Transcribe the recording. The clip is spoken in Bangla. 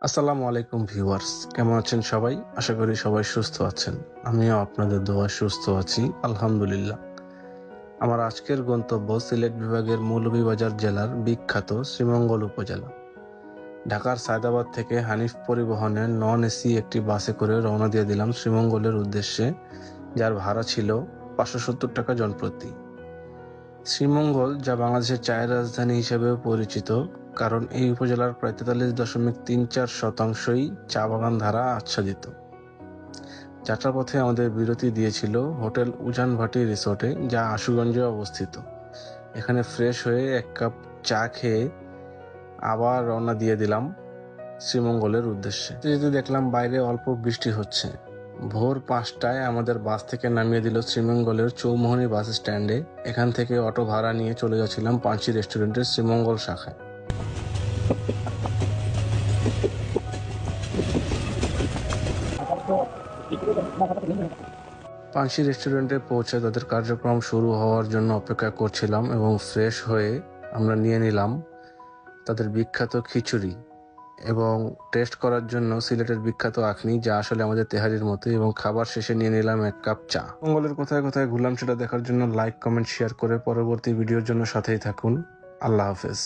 আসসালামু আলাইকুম ভিউয়ার্স, কেমন আছেন সবাই? আশা করি সবাই সুস্থ আছেন। আমিও আপনাদের দোয়ায় সুস্থ আছি, আলহামদুলিল্লাহ। আমার আজকের গন্তব্য সিলেট বিভাগের মৌলভীবাজার জেলার বিখ্যাত শ্রীমঙ্গল উপজেলা। ঢাকার সায়দাবাদ থেকে হানিফ পরিবহনের নন এসি একটি বাসে করে রওনা দিয়ে দিলাম শ্রীমঙ্গলের উদ্দেশ্যে, যার ভাড়া ছিল 570 টাকা জনপ্রতি। শ্রীমঙ্গল, যা বাংলাদেশের চায়ের রাজধানী হিসেবেও পরিচিত, কারণ এই উপজেলার প্রায় 43.34% চা বাগান দ্বারা আচ্ছাদিত। যাত্রাপথে আমাদের বিরতি দিয়েছিল হোটেল উজান ভাটি রিসোর্টে, যা আশুগঞ্জে অবস্থিত। এখানে ফ্রেশ হয়ে এক কাপ চা খেয়ে আবার রওনা দিয়ে দিলাম শ্রীমঙ্গলের উদ্দেশ্যে। যেতে দেখলাম বাইরে অল্প বৃষ্টি হচ্ছে। ভোর 5টায় আমাদের বাস থেকে নামিয়ে দিল শ্রীমঙ্গলের চৌমুহনী বাস স্ট্যান্ডে। এখান থেকে অটো ভাড়া নিয়ে চলে যাচ্ছিলাম পাঞ্চি রেস্টুরেন্টের শ্রীমঙ্গল শাখায়। পাঞ্চি রেস্টুরেন্টে পৌঁছে তাদের কার্যক্রম শুরু হওয়ার জন্য অপেক্ষা করছিলাম এবং ফ্রেশ হয়ে আমরা নিয়ে নিলাম তাদের বিখ্যাত খিচুড়ি এবং টেস্ট করার জন্য সিলেটের বিখ্যাত আখনি, যা আসলে আমাদের তেহারির মতো, এবং খাবার শেষে নিয়ে নিলাম এক কাপ চা। মঙ্গলের কোথায় কোথায় ঘুরলাম সেটা দেখার জন্য লাইক, কমেন্ট, শেয়ার করে পরবর্তী ভিডিওর জন্য সাথেই থাকুন। আল্লাহ হাফেজ।